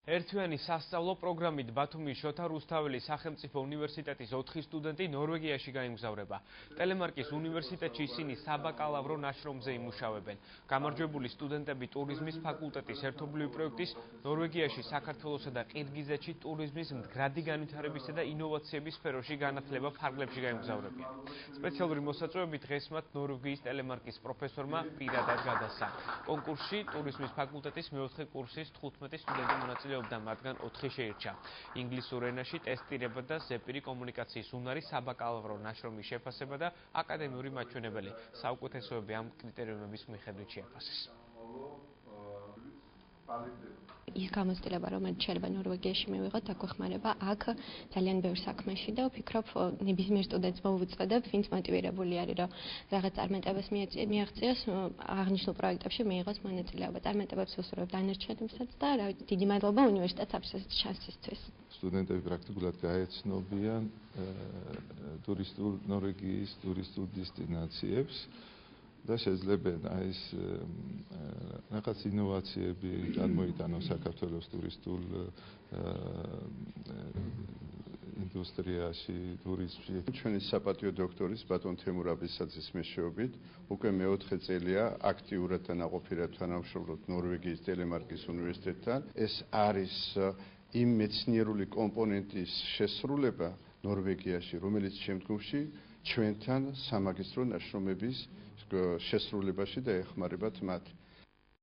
ერთვიანი სასწავლო პროგრამით ბათუმის შოთა რუსთაველის სახელმწიფო უნივერსიტეტის 4 სტუდენტი ნორვეგიაში გაემგზავრება. ტელემარკის უნივერსიტეტში ისინი საბაკალავრო ნაშრომზე იმუშავებენ. გამარჯვებული სტუდენტები ტურიზმის ფაკულტეტის ერთობლივი პროექტის ნორვეგიაში, საქართველოსა და ყირგიზეთში ტურიზმის მდგრადი განვითარებისა და ინოვაციების სფეროში განათლება ფარგლებში გაემგზავრებიან. სპეციალური მოსაწვევები დღეს მათ ნორვეგიის ტელემარკის პროფესორმა პირადად გადასცა. კონკურსში ტურიზმის ფაკულტეტის მეოთხე კურსის 15 სტუდენტი მონაწილეობდა, მათგან 4 შეირჩა. ინგლისურ ენაში ტესტირება და ზეპირი კომუნიკაციის უნარი, საბაკალავრო ნაშრომის შეფასება და აკადემიური მაჩვენებელი. საუკეთესოები ამ კრიტერიუმების მიხედვით შეაფასეს. ის გამოცდილება, რომელიც შეიძლება ნორვეგიაში მივიღოთ, დაგვეხმარება აქ ძალიან ბევრ საქმეში და ვფიქრობ, ნებისმიერ სტუდენტს მოვუწოდებ, ვინც მოტივირებული არის, რომ რაღაც წარმატებას მიაღწიოს, აღნიშნულ პროექტებში მიიღოს მონაწილეობა. წარმატებებს ვუსურვებ დანარჩენებსაც და დიდი მადლობა უნივერსიტეტს ამ შანსისთვის. სტუდენტები პრაქტიკულად გაეცნობიან ნორვეგიის ტურისტულ დესტინაციებს და შეძლებენ ეს რაღაც ინოვაციები წარმოიტანონ საქართველოს ტურისტულ ინდუსტრიაში, ტურიზმში. ჩვენი საპატიო დოქტორის ბატონ თემურ აბესაძის მეშვეობით უკვე მეოთხე წელია აქტიურად და ნაყოფიერად თანამშრომლობთ ნორვეგიის ტელემარკის უნივერსიტეტთან. ეს არის იმ მეცნიერული კომპონენტის შესრულება ნორვეგიაში, რომელიც შემდგომში ჩვენთან სამაგისტრო ნაშრომების შესრულებაში და ეხმარებათ მათ.